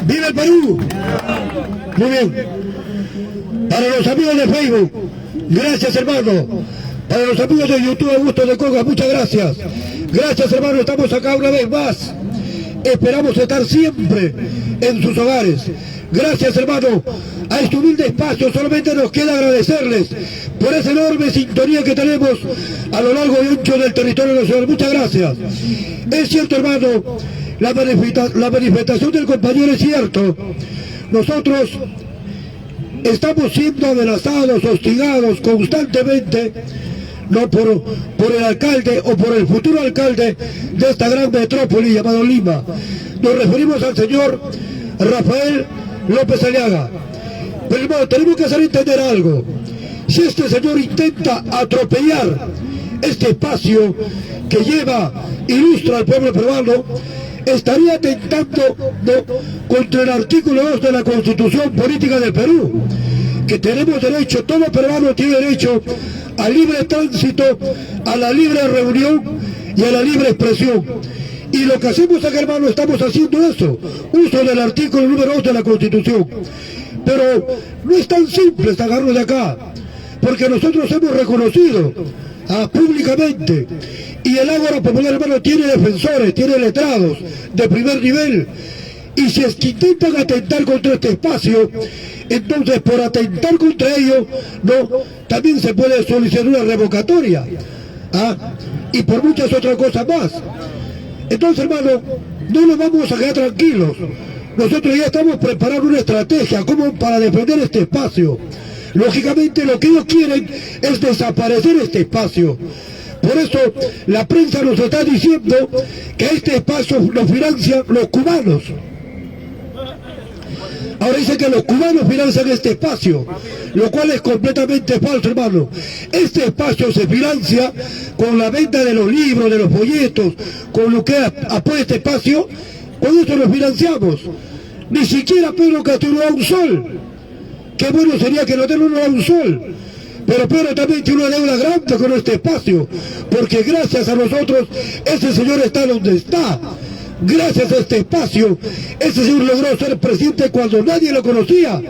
¡Viva el Perú! Muy bien. Para los amigos de Facebook, gracias hermano. Para los amigos de YouTube, Augusto de Coga, muchas gracias. Gracias hermano, estamos acá una vez más. Esperamos estar siempre en sus hogares. Gracias hermano a este humilde espacio. Solamente nos queda agradecerles por esa enorme sintonía que tenemos a lo largo y ancho del territorio nacional. Muchas gracias. Es cierto hermano, la manifestación del compañero es cierto. Nosotros estamos siendo amenazados, hostigados constantemente, no por el alcalde o por el futuro alcalde de esta gran metrópoli llamado Lima. Nos referimos al señor Rafael López Aliaga. Pero hermano, tenemos que hacer entender algo. Si este señor intenta atropellar este espacio que ilustra al pueblo peruano, estaría atentando contra el artículo 2 de la Constitución Política del Perú, que tenemos derecho, todo peruano tiene derecho al libre tránsito, a la libre reunión y a la libre expresión. Y lo que hacemos acá, hermano, estamos haciendo eso, uso del artículo número 2 de la Constitución. Pero no es tan simple sacarlo de acá, porque nosotros hemos reconocido públicamente, y el Ágora Popular, hermano, tiene defensores, tiene letrados de primer nivel, y si es que intentan atentar contra este espacio, entonces por atentar contra ellos, también se puede solicitar una revocatoria, y por muchas otras cosas más. Entonces, hermano, no nos vamos a quedar tranquilos. Nosotros ya estamos preparando una estrategia como para defender este espacio. Lógicamente lo que ellos quieren es desaparecer este espacio. Por eso la prensa nos está diciendo que este espacio lo financian los cubanos. Ahora dicen que los cubanos financian este espacio, lo cual es completamente falso, hermano. Este espacio se financia con la venta de los libros, de los folletos, con lo que apoya este espacio. Con eso lo financiamos. Ni siquiera Pedro Castillo da un sol. Qué bueno sería que no da un sol. Pero Pedro también tiene una deuda grande con este espacio, porque gracias a nosotros ese señor está donde está. Gracias a este espacio, ese señor logró ser presidente cuando nadie lo conocía,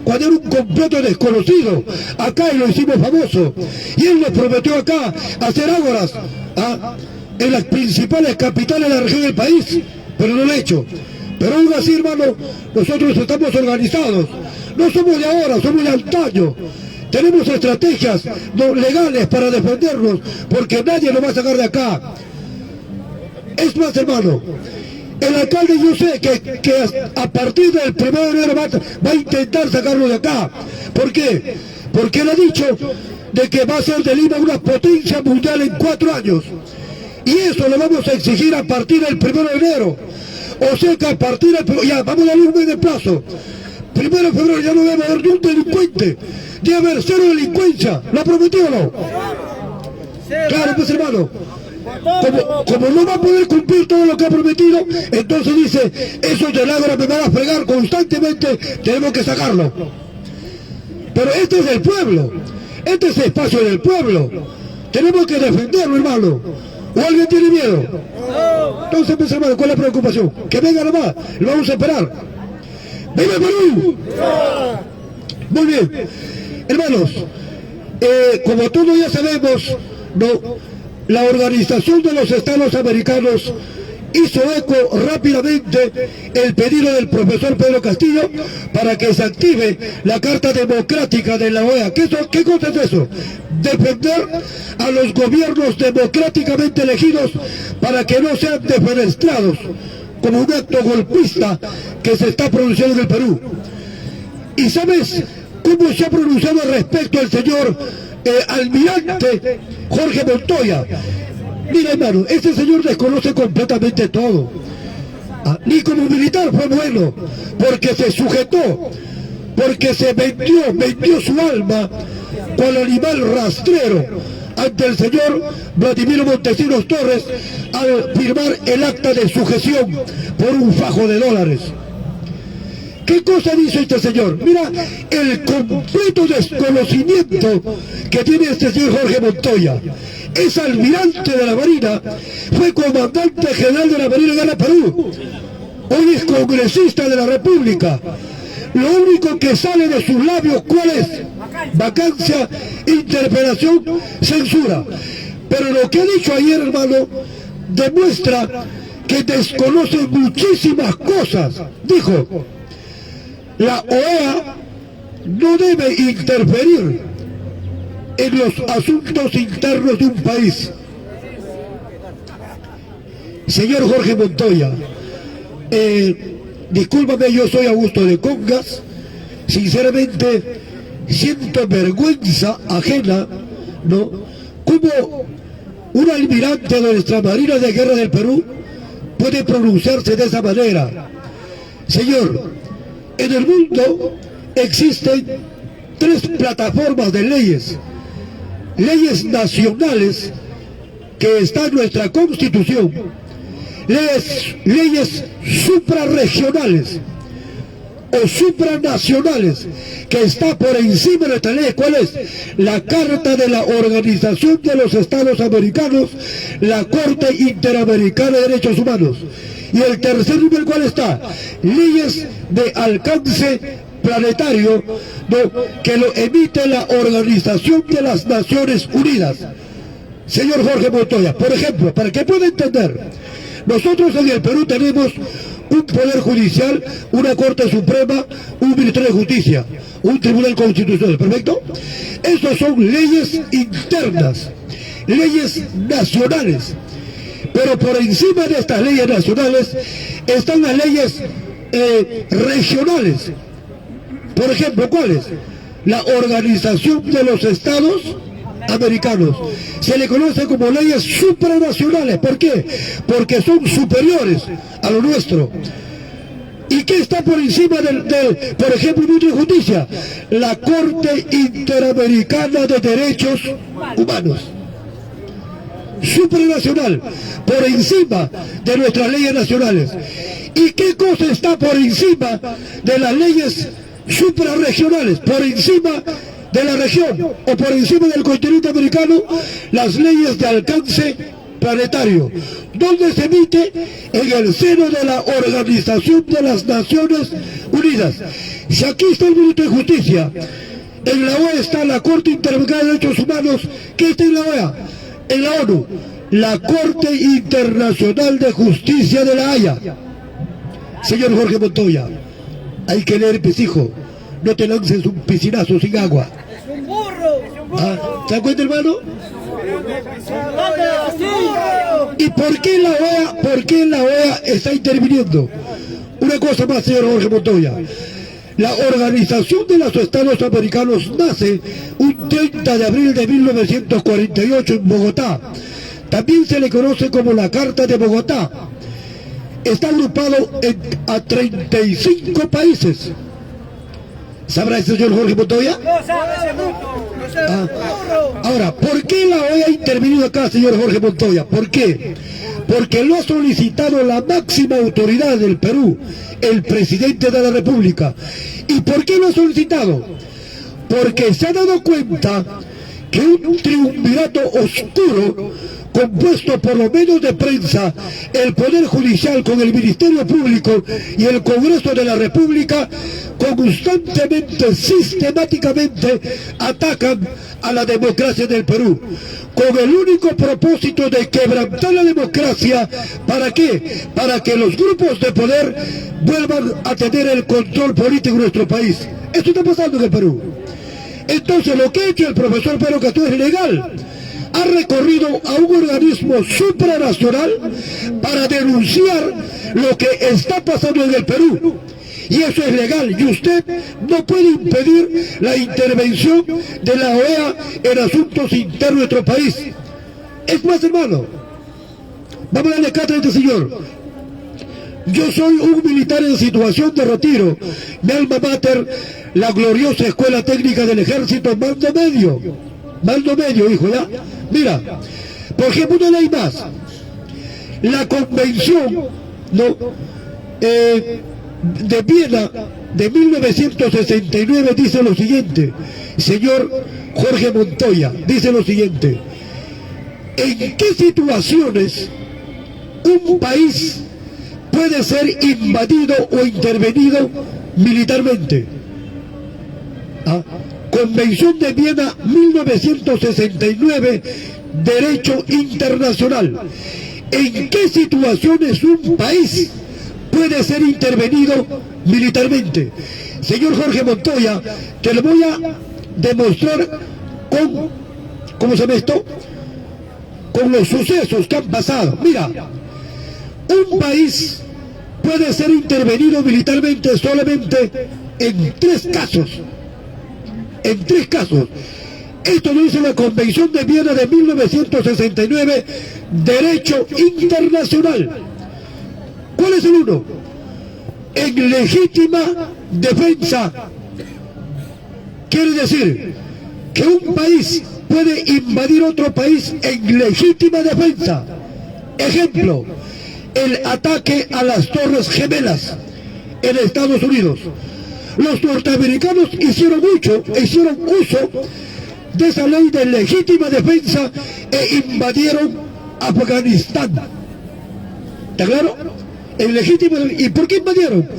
cuando era un completo desconocido. Acá lo hicimos famoso, y él nos prometió acá hacer ágoras en las principales capitales de la región del país, pero no lo ha hecho. Pero aún así, hermano, nosotros estamos organizados, no somos de ahora, somos de antaño. Tenemos estrategias legales para defendernos, porque nadie nos va a sacar de acá. Es más, hermano, el alcalde yo sé que a partir del 1 de enero va a intentar sacarlo de acá. ¿Por qué? Porque él ha dicho de que va a ser de Lima una potencia mundial en 4 años. Y eso lo vamos a exigir a partir del 1 de enero. O sea que a partir del... Ya, vamos a darle un mes de plazo. 1 de febrero ya no debe haber ni un delincuente. Debe haber 0 delincuencia. ¿Lo ha prometido o no? Claro, pues hermano. Como no va a poder cumplir todo lo que ha prometido, entonces dice, esos del Ágora me van a fregar constantemente, tenemos que sacarlo. Pero este es el pueblo, este es el espacio del pueblo, tenemos que defenderlo, hermano. ¿O alguien tiene miedo? Entonces, pues hermano, ¿cuál es la preocupación? Que venga nomás, lo vamos a esperar. ¡Viva Perú! Muy bien, hermanos, como todos ya sabemos, la Organización de los Estados Americanos hizo eco rápidamente el pedido del profesor Pedro Castillo para que se active la Carta Democrática de la OEA. ¿Qué cosa es eso? Defender a los gobiernos democráticamente elegidos para que no sean defenestrados como un acto golpista que se está produciendo en el Perú. ¿Y sabes cómo se ha pronunciado respecto al señor almirante Jorge Montoya? Mira, hermano, este señor desconoce completamente todo. Ni como militar fue bueno, porque se sujetó, porque se vendió su alma cual animal rastrero ante el señor Vladimiro Montesinos Torres al firmar el acta de sujeción por un fajo de dólares. ¿Qué cosa dice este señor? Mira el completo desconocimiento que tiene este señor Jorge Montoya. Es almirante de la Marina, fue comandante general de la Marina en Perú. hoy es congresista de la República. Lo único que sale de sus labios, ¿cuál es? Vacancia, interpelación, censura. Pero lo que ha dicho ayer, hermano, demuestra que desconoce muchísimas cosas. Dijo, la OEA no debe interferir en los asuntos internos de un país. Señor Jorge Montoya, discúlpame, yo soy Augusto de Congas. Sinceramente siento vergüenza ajena, ¿no? Como un almirante de nuestra Marina de Guerra del Perú puede pronunciarse de esa manera. Señor, en el mundo existen 3 plataformas de leyes. Leyes nacionales que están en nuestra Constitución. Leyes suprarregionales o supranacionales que está por encima de nuestra ley. ¿Cuál es? La Carta de la Organización de los Estados Americanos, la Corte Interamericana de Derechos Humanos. Y el tercer nivel, ¿cuál está? Leyes de alcance planetario, ¿no?, que lo emite la Organización de las Naciones Unidas. Señor Jorge Montoya, por ejemplo, para que pueda entender, nosotros en el Perú tenemos un Poder Judicial, una Corte Suprema, un Ministerio de Justicia, un Tribunal Constitucional, ¿perfecto? Esas son leyes internas, leyes nacionales. Pero por encima de estas leyes nacionales están las leyes regionales. Por ejemplo, ¿cuáles? La Organización de los Estados Americanos. Se le conoce como leyes supranacionales. ¿Por qué? Porque son superiores a lo nuestro. ¿Y qué está por encima por ejemplo, el Ministerio de Justicia? La Corte Interamericana de Derechos Humanos. Supranacional, por encima de nuestras leyes nacionales. ¿Y qué cosa está por encima de las leyes suprarregionales? Por encima de la región o por encima del continente americano, las leyes de alcance planetario, donde se emite en el seno de la Organización de las Naciones Unidas. Si aquí está el Ministerio de Justicia, en la OEA está la Corte Interamericana de Derechos Humanos. ¿Qué está en la OEA? En la ONU, la Corte Internacional de Justicia de la Haya. Señor Jorge Montoya, hay que leer, pesijo, no te lances un piscinazo sin agua. ¡Es un burro! ¿Se da cuenta, hermano? ¿Y por qué la OEA está interviniendo? Una cosa más, señor Jorge Montoya. La Organización de los Estados Americanos nace un 30 de abril de 1948 en Bogotá. También se le conoce como la Carta de Bogotá. Está agrupado a 35 países. ¿Sabrá el señor Jorge Montoya? Ahora, ¿por qué la OEA ha intervenido acá, señor Jorge Montoya? ¿Por qué? Porque lo ha solicitado la máxima autoridad del Perú, el presidente de la República. ¿Y por qué lo ha solicitado? Porque se ha dado cuenta que un triunvirato oscuro, compuesto por los medios de prensa, el Poder Judicial con el Ministerio Público y el Congreso de la República, constantemente, sistemáticamente atacan a la democracia del Perú, con el único propósito de quebrantar la democracia. ¿Para qué? Para que los grupos de poder vuelvan a tener el control político en nuestro país. Esto está pasando en el Perú. Entonces, lo que ha hecho el profesor Pedro Castillo es ilegal. Ha recorrido a un organismo supranacional para denunciar lo que está pasando en el Perú. Y eso es legal, y usted no puede impedir la intervención de la OEA en asuntos internos de nuestro país. Es más, hermano, vamos a darle cátedra a este señor. Yo soy un militar en situación de retiro. Mi alma mater, la gloriosa Escuela Técnica del Ejército, mando medio, hijo, ¿ya? Mira, por ejemplo, una ley más. La Convención, ¿no?, de Viena de 1969 dice lo siguiente, señor Jorge Montoya, dice lo siguiente: ¿en qué situaciones un país puede ser invadido o intervenido militarmente. Convención de Viena 1969, Derecho Internacional. ¿En qué situaciones un país puede ser intervenido militarmente? Señor Jorge Montoya, te lo voy a demostrar con, ¿cómo se llama esto? Con los sucesos que han pasado. Mira, un país puede ser intervenido militarmente solamente en 3 casos. En 3 casos. Esto lo dice la Convención de Viena de 1969, Derecho Internacional. ¿Cuál es el uno? En legítima defensa. Quiere decir que un país puede invadir otro país en legítima defensa. Ejemplo, el ataque a las Torres Gemelas en Estados Unidos. Los norteamericanos hicieron uso de esa ley de legítima defensa e invadieron Afganistán. ¿Está claro? En legítima. ¿Y por qué invadieron?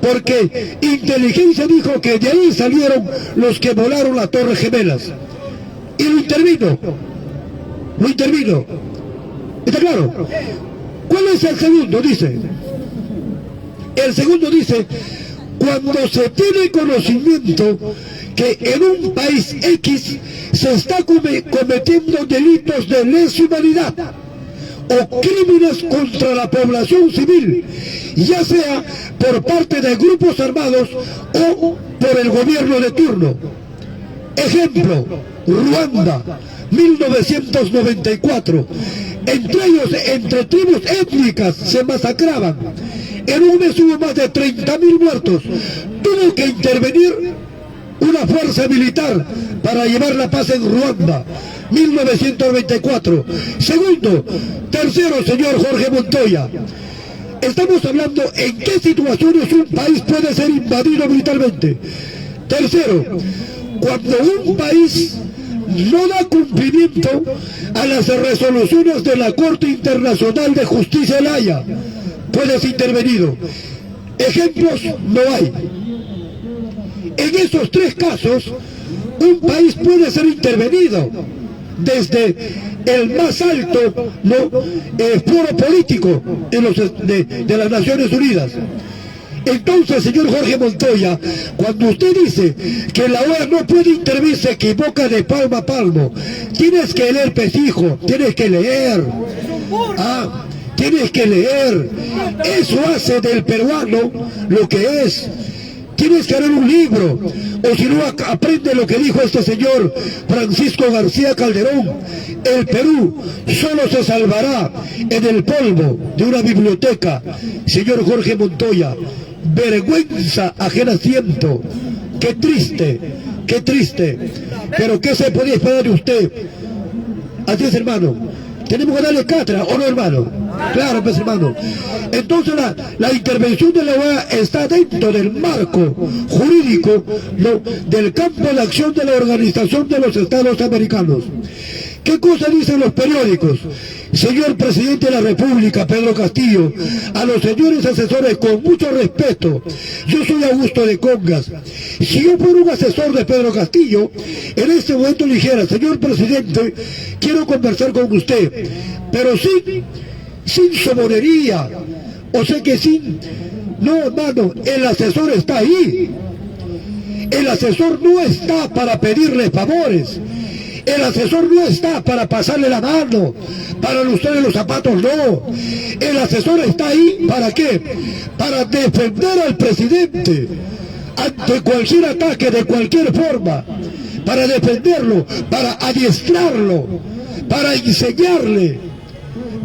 Porque inteligencia dijo que de ahí salieron los que volaron las Torres Gemelas. Y lo intervino. ¿Está claro? ¿Cuál es el segundo? Dice. El segundo dice, cuando se tiene conocimiento que en un país X se está cometiendo delitos de lesa humanidad o crímenes contra la población civil, ya sea por parte de grupos armados o por el gobierno de turno. Ejemplo, Ruanda, 1994. Entre ellos, entre tribus étnicas se masacraban. En un mes hubo más de 30.000 muertos. Tuvo que intervenir una fuerza militar para llevar la paz en Ruanda, 1994. Segundo, tercero, señor Jorge Montoya, estamos hablando en qué situaciones un país puede ser invadido militarmente. Tercero, cuando un país no da cumplimiento a las resoluciones de la Corte Internacional de Justicia de La Haya, puede ser intervenido. Ejemplos no hay. En esos 3 casos, un país puede ser intervenido desde el más alto foro político de las Naciones Unidas. Entonces, señor Jorge Montoya, cuando usted dice que la OEA no puede intervenir, se equivoca de palmo a palmo. Tienes que leer, pesijo, tienes que leer. Tienes que leer. Eso hace del peruano lo que es. Tienes que leer un libro, o si no, aprende lo que dijo este señor Francisco García Calderón. El Perú solo se salvará en el polvo de una biblioteca. Señor Jorge Montoya, vergüenza ajena siento. Qué triste, qué triste. Pero ¿qué se podía esperar de usted? Así es, hermano. Tenemos que darle cátedra, ¿o no, hermano? Claro, pues, hermano. Entonces la intervención de la OEA está dentro del marco jurídico del campo de acción de la Organización de los Estados Americanos. ¿Qué cosa dicen los periódicos? Señor Presidente de la República, Pedro Castillo, a los señores asesores, con mucho respeto, yo soy Augusto de Congas. Si yo fuera un asesor de Pedro Castillo, en este momento le dijera, señor Presidente, quiero conversar con usted, pero sin sobonería, o sea que no, hermano, el asesor está ahí. El asesor no está para pedirle favores. El asesor no está para pasarle la mano, para lustrarle los zapatos, no. El asesor está ahí, ¿para qué? Para defender al presidente ante cualquier ataque de cualquier forma, para defenderlo, para adiestrarlo, para enseñarle.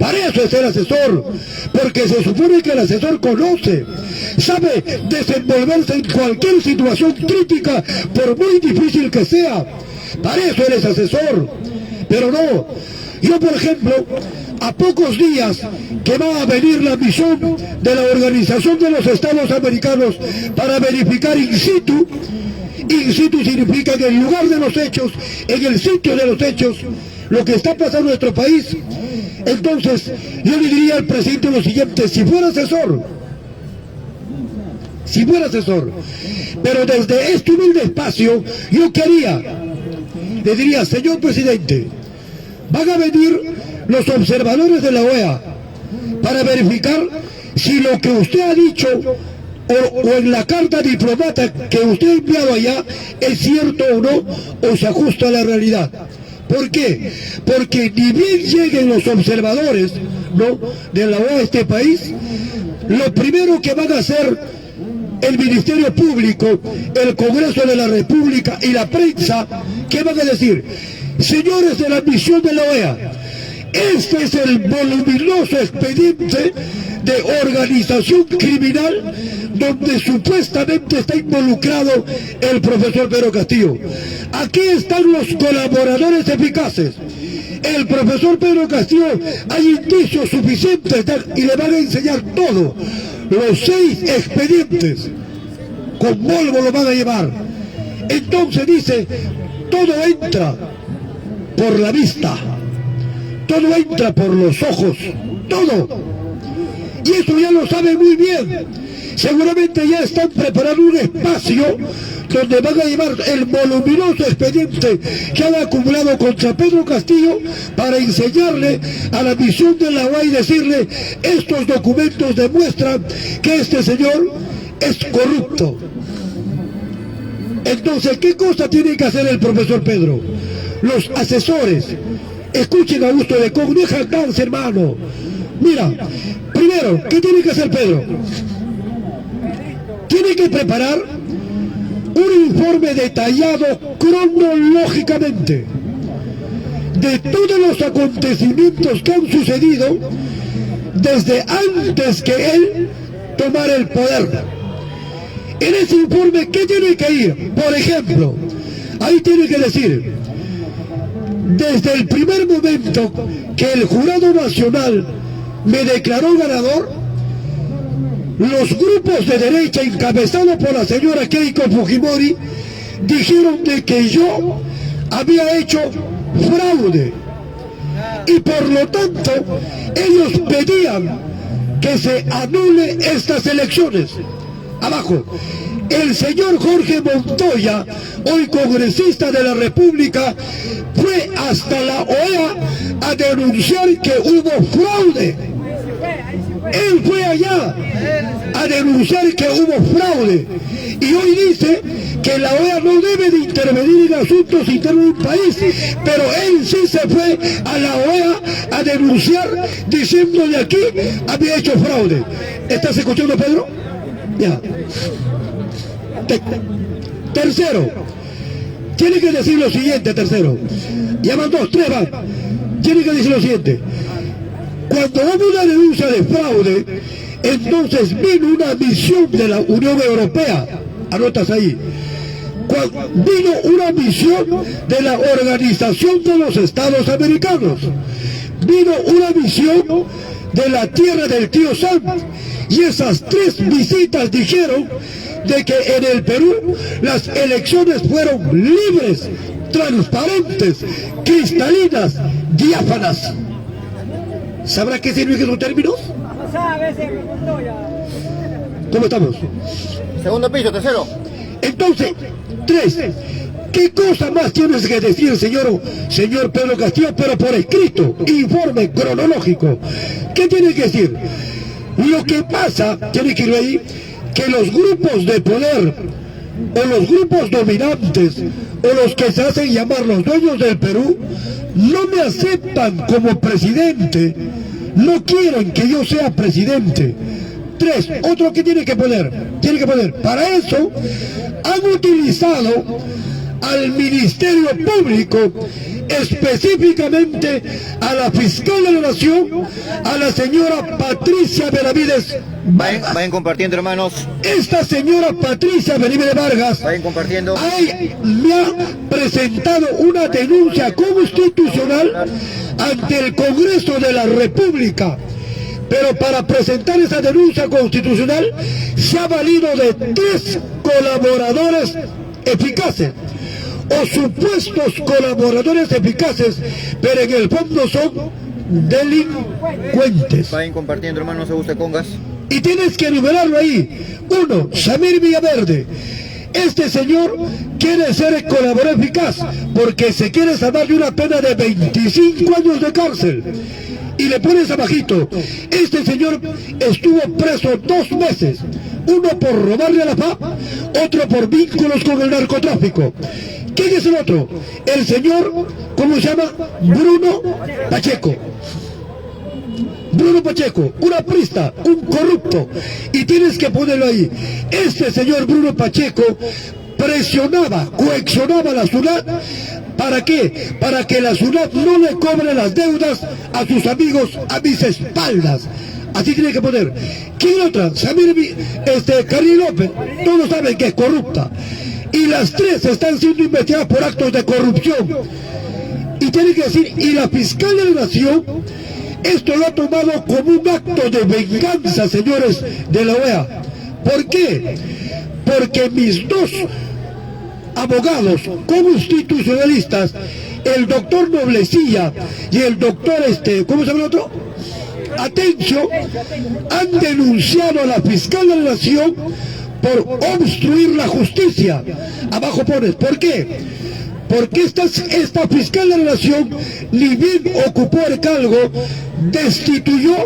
Para eso es el asesor, porque se supone que el asesor conoce, sabe desenvolverse en cualquier situación crítica, por muy difícil que sea. Para eso él es asesor. Pero no, yo por ejemplo, a pocos días que va a venir la misión de la Organización de los Estados Americanos para verificar in situ significa que en el lugar de los hechos, en el sitio de los hechos, lo que está pasando en nuestro país, Entonces, yo le diría al presidente lo siguiente: si fuera asesor, pero desde este humilde espacio, yo quería, le diría: señor presidente, van a venir los observadores de la OEA para verificar si lo que usted ha dicho o en la carta diplomata que usted ha enviado allá es cierto o no, o se ajusta a la realidad. ¿Por qué? Porque ni bien lleguen los observadores, ¿no?, de la OEA a este país, lo primero que van a hacer el Ministerio Público, el Congreso de la República y la prensa, ¿qué van a decir? Señores de la misión de la OEA, este es el voluminoso expediente de organización criminal donde supuestamente está involucrado el profesor Pedro Castillo. Aquí están los colaboradores eficaces. El profesor Pedro Castillo, hay indicios suficientes y le van a enseñar todo. Los 6 expedientes con Volvo lo van a llevar. Entonces dice, todo entra por la vista, todo entra por los ojos, todo. Y eso ya lo saben muy bien. Seguramente ya están preparando un espacio donde van a llevar el voluminoso expediente que han acumulado contra Pedro Castillo para enseñarle a la misión de la OEA y decirle: estos documentos demuestran que este señor es corrupto. Entonces, ¿qué cosa tiene que hacer el profesor Pedro? Los asesores, escuchen a Augusto de Con, no jactarse, hermano. Mira, primero, ¿qué tiene que hacer Pedro? Tiene que preparar un informe detallado cronológicamente de todos los acontecimientos que han sucedido desde antes que él tomara el poder. En ese informe, ¿qué tiene que ir? Por ejemplo, ahí tiene que decir: desde el primer momento que el Jurado Nacional me declaró ganador, los grupos de derecha encabezados por la señora Keiko Fujimori dijeron de que yo había hecho fraude y por lo tanto ellos pedían que se anule estas elecciones. Abajo, el señor Jorge Montoya, hoy congresista de la República, fue hasta la OEA a denunciar que hubo fraude. Él fue allá a denunciar que hubo fraude y hoy dice que la OEA no debe de intervenir en asuntos internos del país, pero él sí se fue a la OEA a denunciar diciendo de aquí había hecho fraude. ¿Estás escuchando, Pedro? Ya. Tercero, tiene que decir lo siguiente, tercero. Ya van 2, 3 van. Tiene que decir lo siguiente: cuando hubo una denuncia de fraude, entonces vino una misión de la Unión Europea, anotas ahí, vino una misión de la Organización de los Estados Americanos, vino una misión de la tierra del tío Sam, y esas 3 visitas dijeron de que en el Perú las elecciones fueron libres, transparentes, cristalinas, diáfanas. ¿Sabrá qué significan esos términos? ¿Cómo estamos? Segundo piso, tercero. Entonces, 3. ¿Qué cosa más tienes que decir, señor Pedro Castillo, pero por escrito, informe cronológico? ¿Qué tiene que decir? Lo que pasa, tiene que ir ahí, que los grupos de poder, o los grupos dominantes, o los que se hacen llamar los dueños del Perú, no me aceptan como presidente, no quieren que yo sea presidente. 3, otro que tiene que poner, para eso han utilizado al Ministerio Público, específicamente a la fiscal de la Nación, a la señora Patricia Benavides Vargas. Vayan compartiendo, hermanos. Esta señora Patricia Benavides Vargas Vayan compartiendo. me ha presentado una denuncia constitucional ante el Congreso de la República. Pero para presentar esa denuncia constitucional se ha valido de 3 colaboradores eficaces, o supuestos colaboradores eficaces, pero en el fondo son delincuentes. Vayan compartiendo, hermano, no se use congas. Y tienes que enumerarlo ahí. 1. Samir Villaverde. Este señor quiere ser colaborador eficaz porque se quiere salvar de una pena de 25 años de cárcel. Y le pones abajito, este señor estuvo preso 2 meses, uno por robarle a la FAP, otro por vínculos con el narcotráfico. ¿Quién es el otro? El señor, ¿cómo se llama? Bruno Pacheco. Bruno Pacheco, un aprista, un corrupto, y tienes que ponerlo ahí. Este señor Bruno Pacheco presionaba, coaccionaba a la SUNAT. ¿Para qué? Para que la SUNAT no le cobre las deudas a sus amigos a mis espaldas. Así tiene que poner. ¿Quién otra? Carly López, todos saben que es corrupta. Y las 3 están siendo investigadas por actos de corrupción. Y tiene que decir, y la fiscal de la Nación, esto lo ha tomado como un acto de venganza, señores de la OEA. ¿Por qué? Porque mis 2 abogados constitucionalistas, el doctor Noblecilla y el doctor, ¿cómo se llama el otro? Atencio, han denunciado a la fiscal de la Nación por obstruir la justicia. Abajo pones, ¿por qué? Porque esta fiscal de la Nación, ni bien ocupó el cargo, destituyó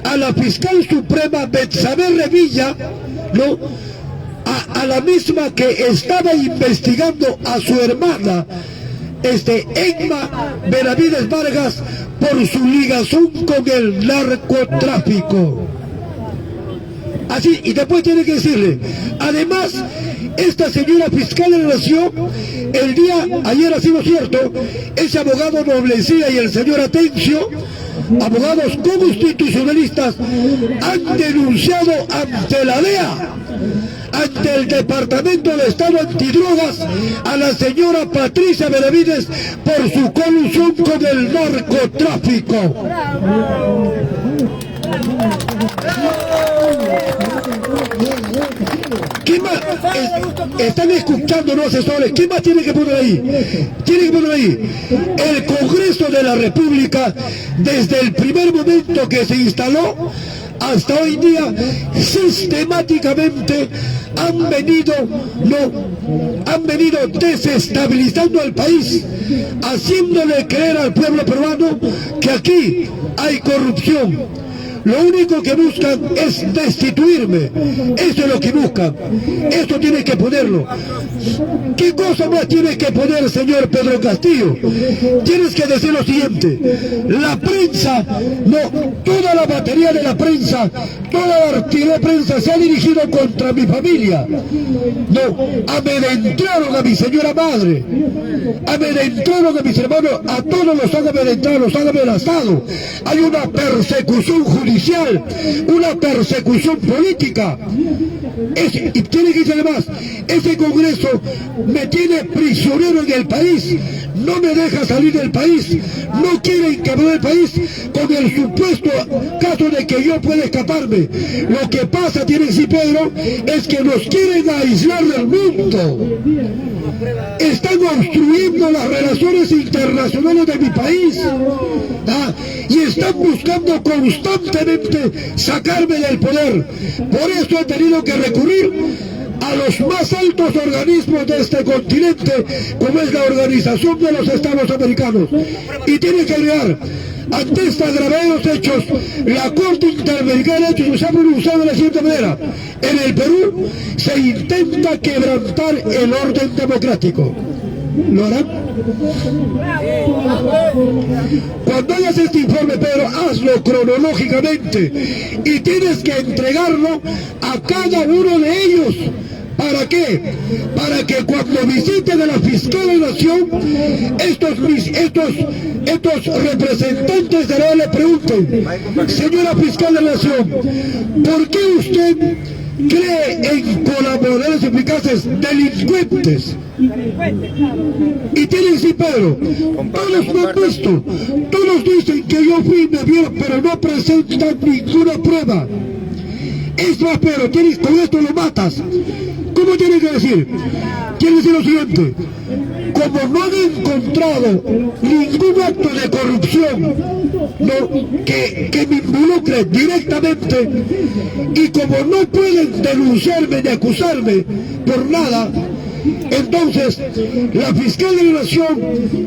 a la fiscal suprema Betsabe Revilla, ¿no? A la misma que estaba investigando a su hermana, Emma Benavides Vargas, por su ligación con el narcotráfico. Así, y después tiene que decirle, además, esta señora fiscal de la Nación, ayer ha sido cierto, ese abogado Noblecilla y el señor Atencio, abogados constitucionalistas, han denunciado ante la DEA, ante el Departamento de Estado Antidrogas, a la señora Patricia Benavides por su colusión con el narcotráfico. ¿Quién más? Están escuchando los asesores. ¿Quién más tiene que poner ahí? Tiene que poner ahí. El Congreso de la República, desde el primer momento que se instaló hasta hoy día, sistemáticamente han venido desestabilizando al país, haciéndole creer al pueblo peruano que aquí hay corrupción. Lo único que buscan es destituirme. Eso es lo que buscan. Esto tienes que ponerlo. ¿Qué cosa más tienes que poner, señor Pedro Castillo? Tienes que decir lo siguiente. La prensa, toda la batería de la prensa, toda la artillería de prensa se ha dirigido contra mi familia. Amedrentaron a mi señora madre. Amedrentaron a mis hermanos. A todos los han amedrentado, los han amenazado. Hay una persecución judicial, una persecución política. Y tiene que decir además, ese Congreso me tiene prisionero en el país, no me deja salir del país, no quiere encabronar el país con el supuesto caso de que yo pueda escaparme. Lo que pasa, tiene que decir Pedro, es que nos quieren aislar del mundo. Están obstruyendo las relaciones internacionales de mi país, y están buscando constantemente sacarme del poder. Por eso he tenido que recurrir a los más altos organismos de este continente, como es la Organización de los Estados Americanos. Y tiene que agregar, ante estos graves hechos, la Corte Interamericana de Derechos se ha pronunciado de la siguiente manera: en el Perú se intenta quebrantar el orden democrático. ¿Lo harán? Cuando hagas este informe, Pedro, hazlo cronológicamente y tienes que entregarlo a cada uno de ellos. ¿Para qué? Para que cuando visiten a la fiscal de la Nación, estos representantes de la OEA le pregunten: señora fiscal de la Nación, ¿por qué usted cree en colaboradores eficaces delincuentes? Y tiene que decir Pedro, todos me han visto, todos dicen que yo fui y me vieron, pero no presentan ninguna prueba. Es más, Pedro, con esto lo matas. ¿Cómo tiene que decir? Quiere decir lo siguiente: como no han encontrado ningún acto de corrupción, ¿no?, que me involucre directamente, y como no pueden denunciarme ni acusarme por nada, entonces la fiscal de la nación,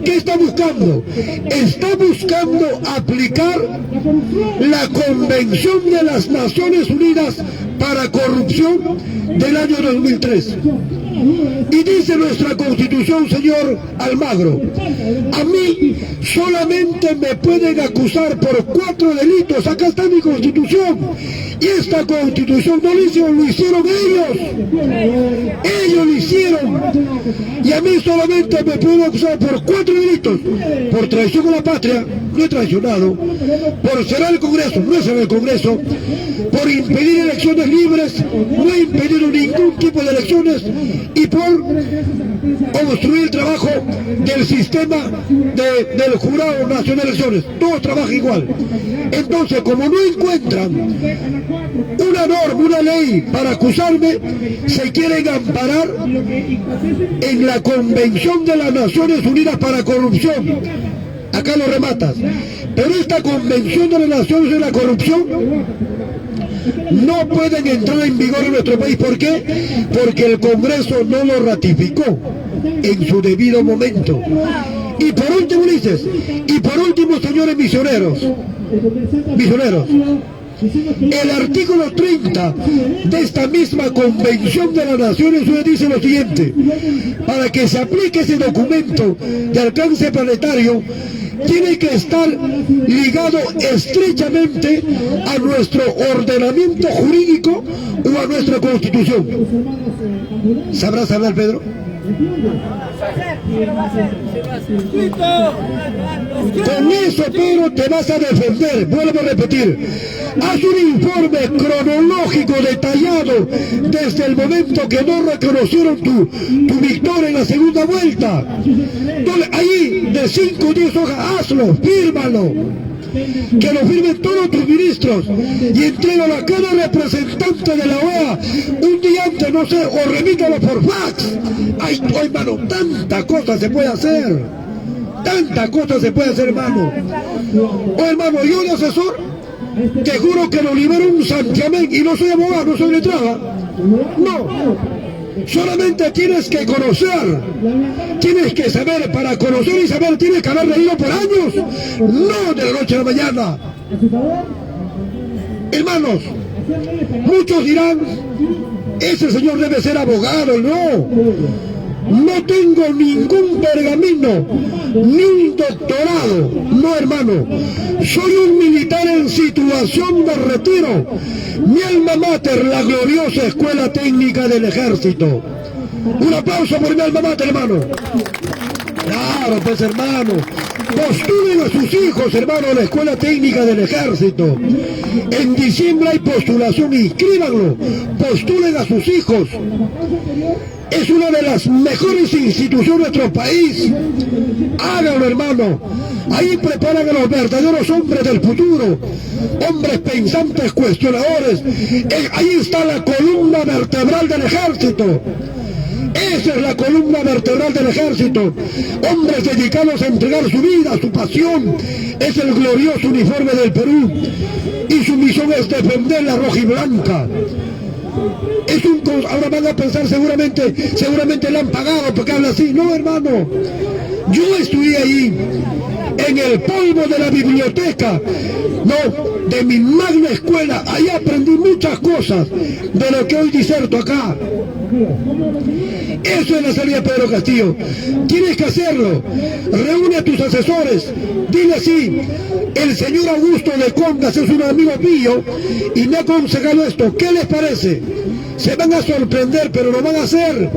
¿qué está buscando? Está buscando aplicar la Convención de las Naciones Unidas para Corrupción del año 2003. Y dice nuestra Constitución, señor Almagro, a mí solamente me pueden acusar por 4 delitos. Acá está mi Constitución. Y esta Constitución no lo hicieron ellos. Ellos lo hicieron. Y a mí solamente me pueden acusar por 4 delitos. Por traición a la patria, no he traicionado. Por cerrar el Congreso, no he cerrado el Congreso. Por impedir elecciones libres, no he impedido ningún tipo de elecciones. Y por obstruir el trabajo del sistema del Jurado Nacional de Elecciones. Todos trabajan igual. Entonces, como no encuentran una norma, una ley para acusarme, se quieren amparar en la Convención de las Naciones Unidas para Corrupción. Acá lo rematas. Pero esta Convención de las Naciones Unidas para Corrupción no pueden entrar en vigor en nuestro país. ¿Por qué? Porque el Congreso no lo ratificó en su debido momento. Y por último, dices, y por último, señores misioneros, el artículo 30 de esta misma Convención de las Naciones Unidas dice lo siguiente: para que se aplique ese documento de alcance planetario, tiene que estar ligado estrechamente a nuestro ordenamiento jurídico o a nuestra Constitución. ¿Sabrás hablar, Pedro? Con eso, Pedro, te vas a defender. Vuelvo a repetir: haz un informe cronológico detallado desde el momento que no reconocieron tu victoria en la segunda vuelta. Entonces, ahí de 5 o 10 hojas, hazlo, fírmalo, que lo firmen todos tus ministros y entrégalo a cada representante de la OEA un día antes, no sé, o remítalo por fax. Ay, hermano, tanta cosa se puede hacer, tanta cosa se puede hacer, hermano. O hermano, yo de asesor, te juro que lo libero un santiamén, y no soy abogado, no soy letrada, no. Solamente tienes que conocer, tienes que saber. Para conocer y saber tienes que haber leído por años, no de la noche a la mañana. Hermanos, muchos dirán, ese señor debe ser abogado. No tengo ningún pergamino, ni un doctorado, no, hermano. Soy un militar en situación de retiro. Mi alma mater, la gloriosa Escuela Técnica del Ejército. Un aplauso por mi alma mater, hermano. Claro, pues, hermano. Postulen a sus hijos, hermano, a la Escuela Técnica del Ejército. En diciembre hay postulación, inscríbanlo. Postulen a sus hijos. Es una de las mejores instituciones de nuestro país. Háganlo, hermano. Ahí preparan a los verdaderos hombres del futuro, hombres pensantes, cuestionadores. Ahí está la columna vertebral del ejército. Esa es la columna vertebral del ejército. Hombres dedicados a entregar su vida, su pasión. Es el glorioso uniforme del Perú. Y su misión es defender la roja y blanca. Ahora van a pensar, seguramente le han pagado porque habla así. No, hermano. Yo estudié ahí, en el polvo de la biblioteca, no, de mi magna escuela. Ahí aprendí muchas cosas de lo que hoy diserto acá. Eso es la salida de Pedro Castillo. Tienes que hacerlo. Reúne a tus asesores. Dile así: el señor Augusto de Congas es un amigo mío y me ha aconsejado esto. ¿Qué les parece? Se van a sorprender, pero lo van a hacer,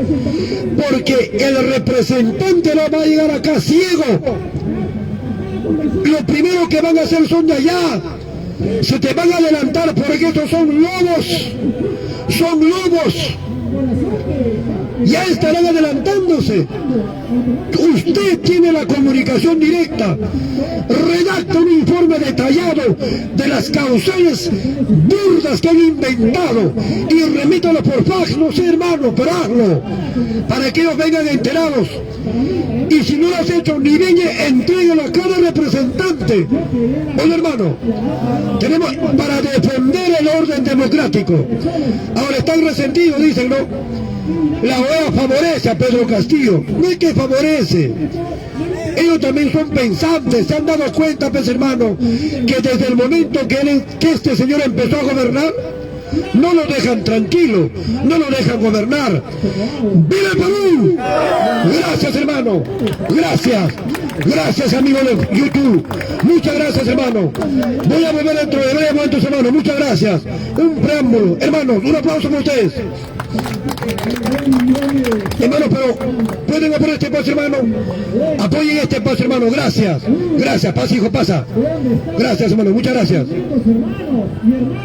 porque el representante no va a llegar acá ciego. Lo primero que van a hacer son de allá. Se te van a adelantar porque estos son lobos. Son lobos. Ya estarán adelantándose. Usted tiene la comunicación directa. Redacta un informe detallado de las causales burdas que han inventado y remítalo por fax, no sé hermano, pero hazlo, para que ellos vengan enterados. Y si no lo has hecho, ni venga, entréguelo a cada representante. Oye hermano, tenemos para defender el orden democrático. Ahora están resentidos, dicen, ¿no? La OEA favorece a Pedro Castillo. No es que favorece. Ellos también son pensantes, se han dado cuenta, pues hermano, que desde el momento que este señor empezó a gobernar, no lo dejan tranquilo, no lo dejan gobernar. ¡Viva el Perú! Gracias hermano, gracias amigos de YouTube, muchas gracias hermano. Voy a volver dentro de breves momentos hermano, muchas gracias. Un preámbulo, hermanos, un aplauso para ustedes. Hermanos, pero pueden apoyar este paso hermano, apoyen este paso hermano, gracias, pasa hijo, pasa. Gracias hermano, muchas gracias.